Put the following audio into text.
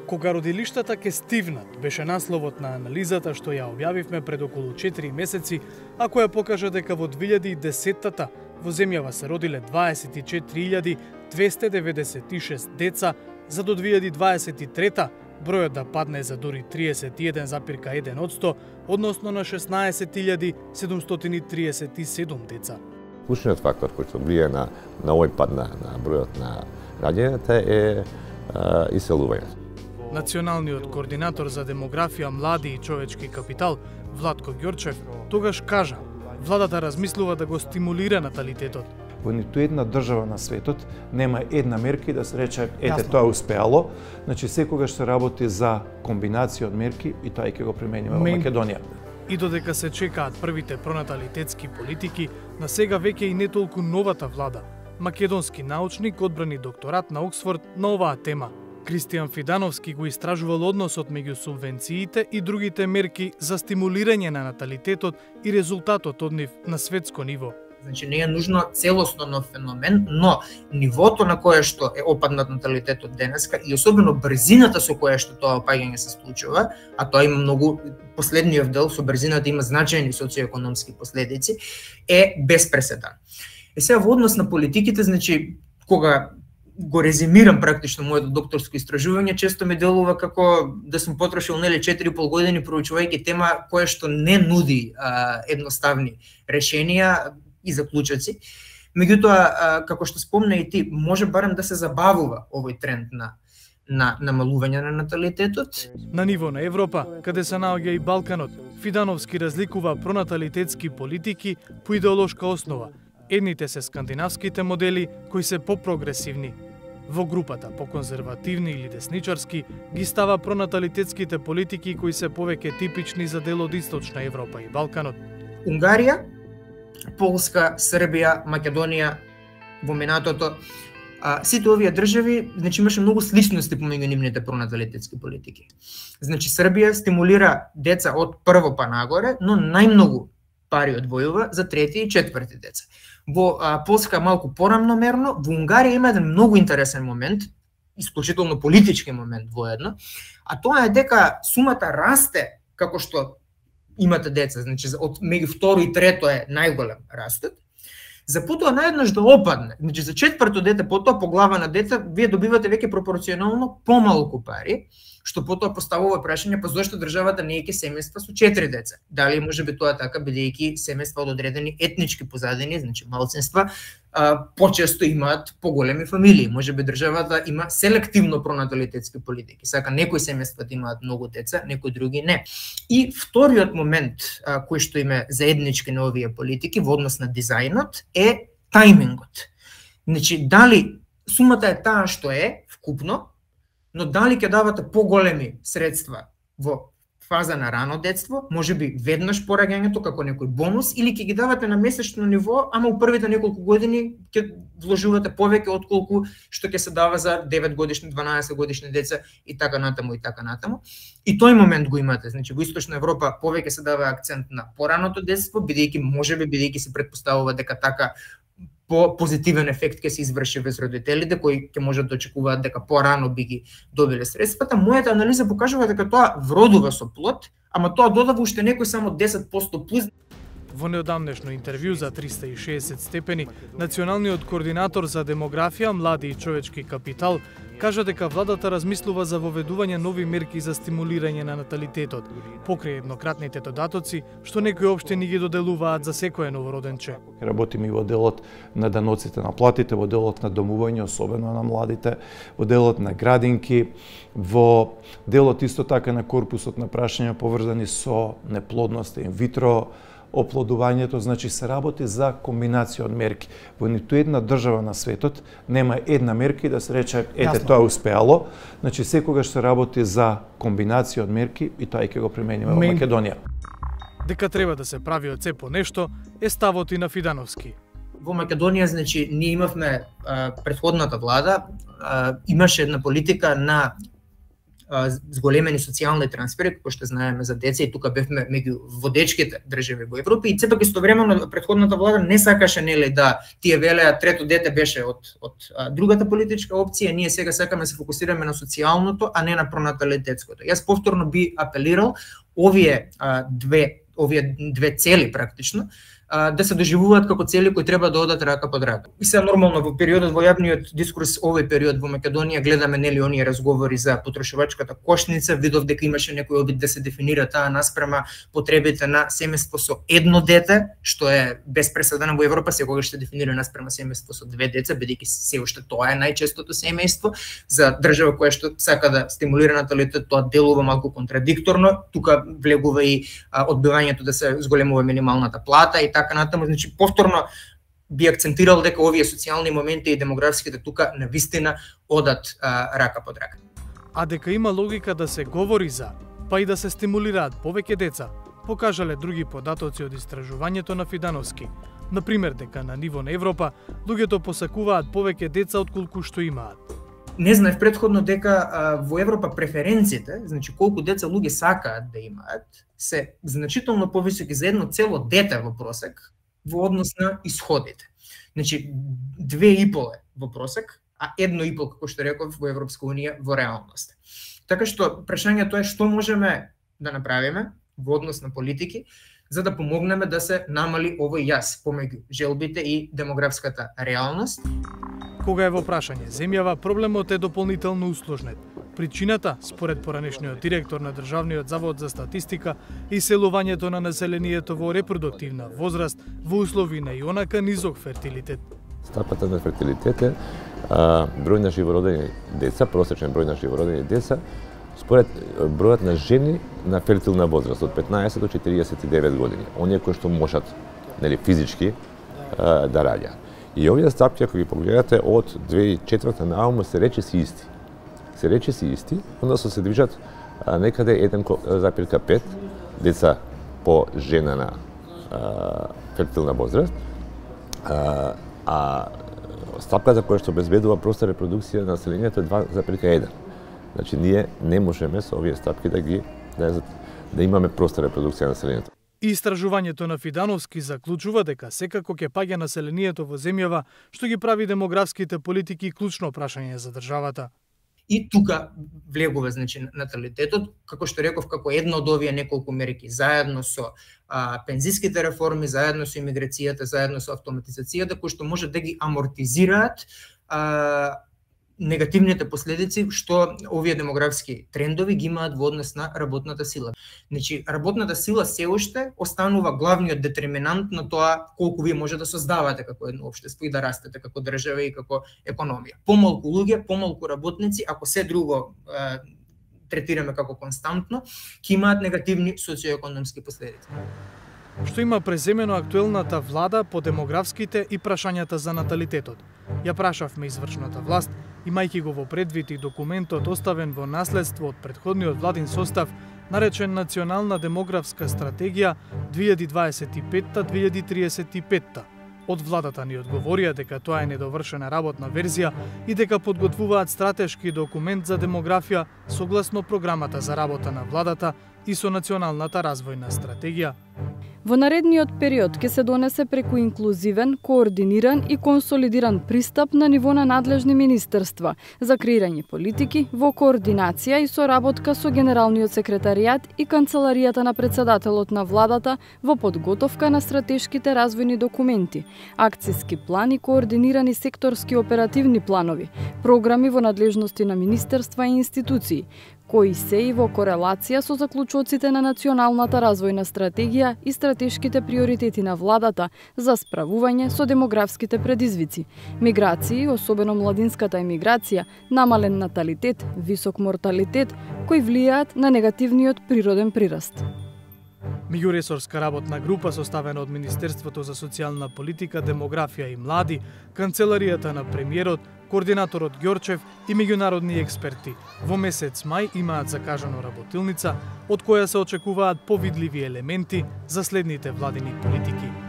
Кога родилиштата ќе стивнат, беше насловот на анализата што ја објавивме пред околу 4 месеци, а која покажа дека во 2010-та во земјава се родиле 24.296 деца, за до 2023-та бројот да падне за дори 31,1%, односно на 16.737 деца. Клучниот фактор кој што влијае на овој пад на бројот на раѓањата е иселувањето. Националниот координатор за демографија, млади и човечки капитал, Владко Ѓорчев, тогаш кажа, владата размислува да го стимулира наталитетот. Во ниту една држава на светот нема една мерка да се рече ете тоа успеало, значи секогаш се работи за комбинација од мерки и тоа ќе го примениме во Македонија. И додека се чекаат првите пронаталитетски политики, на сега веќе и не толку новата влада. Македонски научник одбрани докторат на Оксфорд на оваа тема. Кристијан Фидановски го истражувал односот меѓу субвенциите и другите мерки за стимулирање на наталитетот и резултатот од нив на светско ниво. Значи не е нужно целосно нов феномен, но нивото на кое што е опаднат наталитетот денеска и особено брзината со која што тоа опаѓање се случува, а тоа има многу, последниот дел со брзината има значајни социоекономски последици, е без преседан. Е сега во однос на политиките, значи кога го резимирам практично моето докторско истражување, често ми делува како да сум потрошил 4,5 години проучувајќи тема која што не нуди едноставни решенија и заклучоци. Меѓутоа, како што спомна и ти, може барем да се забавува овој тренд на намалување на наталитетот. На ниво на Европа, каде се наоѓа и Балканот, Фидановски разликува пронаталитетски политики по идеолошка основа. Едните се скандинавските модели кои се попрогресивни. Во групата поконзервативни или десничарски ги става пронаталитетските политики кои се повеќе типични за дел од Источна Европа и Балканот. Унгарија, Полска, Србија, Македонија во минатото, сите овие држави, значи имаше многу сличности помеѓу нивните пронаталитетски политики. Значи Србија стимулира деца од прво па нагоре, но најмногу пари одвојува за трети и четврти деца. Во Полска малку порамномерно, во Унгарија има еден многу интересен момент, исклучително политички момент воедно, а тоа е дека сумата расте како што имате деца, значи од меѓу второ и трето е најголем растет. За потоа наеднаш да опадне, значи за четврто дете потоа по глава на дете вие добивате веќе пропорционално помалку пари, што потоа поставува прашање па зошто државата не е ке семејства со 4 деца? Дали можеби тоа така бидејќи семејства од одредени етнички позадини, значи малцинства, почесто имаат поголеми фамилии. Можеби државата има селективно пронаталитетски политики. Сака некои семејства имаат многу деца, некои други не. И вториот момент кој што има заеднички на овие политики во однос на дизајнот е тајмингот. Значи дали сумата е таа што е вкупно, но дали ќе давате поголеми средства во фаза на рано детство, можеби веднаш по раѓањето како некој бонус, или ќе ги давате на месечно ниво, ама у првите неколку години ќе вложувате повеќе отколку што ќе се дава за 9 годишни, 12 годишни деца и така натаму и така натаму. И тој момент го имате, значи во Источна Европа повеќе се дава акцент на пораното детство, бидејќи се претпоставува дека така позитивен ефект ќе се изврши врз родителите кои ќе можат да очекуваат дека порано би ги добиле средствата. Мојата анализа покажува дека тоа вродува со плод, ама тоа додава уште некој само 10% плюс. Во неодамнешно интервју за 360 степени, националниот координатор за демографија, млади и човечки капитал, кажа дека владата размислува за воведување нови мерки за стимулирање на наталитетот, покрај еднократните додатоци, што некои општини ги доделуваат за секое новороденче. Работиме и во делот на даноците на платите, во делот на домување, особено на младите, во делот на градинки, во делот исто така на корпусот на прашања поврзани со неплодност, инвитро оплодувањето, значи се работи за комбинација од мерки. Во ниту една држава на светот нема една мерка да се рече ете тоа успеало, значи секогаш се работи за комбинација од мерки и тоа ќе го примениме во Македонија. Дека треба да се прави од се по нешто е ставот и на Фидановски. Во Македонија, значи, ние имавме предходната влада, имаше една политика на зголемени социјални трансфери, како што знаеме за деца, и тука бевме меѓу водечките држави во Европа, и сепак истовремено претходната влада не сакаше нели да тие велеа трето дете беше од другата политичка опција, ние сега сакаме се фокусираме на социјалното, а не на пронаталитетското. Јас повторно би апелирал овие две цели практично да се доживуваат како цели кои треба да одат рака под рака. И се нормално во периодот во јавниот дискурс овој период во Македонија гледаме нели оние разговори за потрошувачката кошница, видов дека имаше некој обид да се дефинира таа наспрема потребите на семејство со едно дете, што е без преседано во Европа, секогаш се дефинира наспрема семејство со две деца, бидејќи се уште тоа е најчестото семејство. За држава која што сака да стимулира наталитет, тоа делува малку контрадикторно. Тука влегува и одбивањето да се зголемува минималната плата и така натаму. Значи повторно би акцентирал дека овие социјални моменти и демографските тука навистина одат рака под рака. А дека има логика да се говори за, па и да се стимулираат повеќе деца, покажале други податоци од истражувањето на Фидановски. Например, дека на ниво на Европа луѓето посакуваат повеќе деца отколку што имаат. Не знаев претходно дека во Европа преференциите, значи колку деца луѓе сакаат да имаат, се значително повисоки за едно цело дете во просек во однос на исходите. Значи 2,5 во просек, а 1,5 како што реков во Европска унија во реалност. Така што прашањето е што можеме да направиме во однос на политики за да помогнеме да се намали овој јас помеѓу желбите и демографската реалност. Кога е во прашање земјава, проблемот е дополнително усложнет. Причината, според поранешниот директор на Државниот завод за статистика, е иселувањето на населението во репродуктивна возраст во услови на ионака низок фертилитет. Стапата на фертилитет е број на живородени деца, просечен број на живородени деца, според бројот на жени на фертилна возраст од 15 до 49 години, оние кои што можат нели физички да раѓаат. И овие стапки, ако ги погледате од 2004 наому, се речиси исти. Се речиси исти, односно се движат некаде 1,5 деца по жена на фертилна возраст, а стапката која што обезбедува проста репродукција на населението е 2,1. Значи, ние не можеме со овие стапки да имаме проста репродукција на населението. И истражувањето на Фидановски заклучува дека секако ќе паѓа населението во земјава, што ги прави демографските политики клучно прашање за државата. И тука влегува значи наталитетот, како што реков, како една од овие неколку мерки, заедно со пензиските реформи, заедно со имиграцијата, заедно со автоматизацијата, кои што може да ги амортизираат негативните последици што овие демографски трендови ги имаат во однос на работната сила. Значи, работната сила се уште останува главниот детерминант на тоа колку вие може да создавате како едно општество и да растете како држава и како економија. Помалку луѓе, помалку работници, ако се друго третираме како константно, ќе имаат негативни социоекономски последици. Што има преземено актуелната влада по демографските и прашањата за наталитетот? Ја прашавме извршната власт, имајќи го во предвид и документот оставен во наследство од претходниот владин состав, наречен Национална демографска стратегија 2025-2035. Од владата ни одговорија дека тоа е недовршена работна верзија и дека подготвуваат стратешки документ за демографија согласно програмата за работа на владата и со Националната развојна стратегија. Во наредниот период ќе се донесе преку инклузивен, координиран и консолидиран пристап на ниво на надлежни министерства за креирање политики во координација и соработка со Генералниот секретаријат и Канцеларијата на председателот на владата во подготовка на стратешките развојни документи, акциски план и координирани секторски оперативни планови, програми во надлежности на министерства и институции, кои се и во корелација со заклучоците на Националната развојна стратегија и стратешките приоритети на владата за справување со демографските предизвици, миграции, особено младинската емиграција, намален наталитет, висок морталитет, кои влијаат на негативниот природен прираст. Меѓуресорска работна група составена од Министерството за социјална политика, демографија и млади, Канцеларијата на премиерот, координаторот Ѓорчев и меѓународни експерти во месец мај имаат закажано работилница од која се очекуваат повидливи елементи за следните владини политики.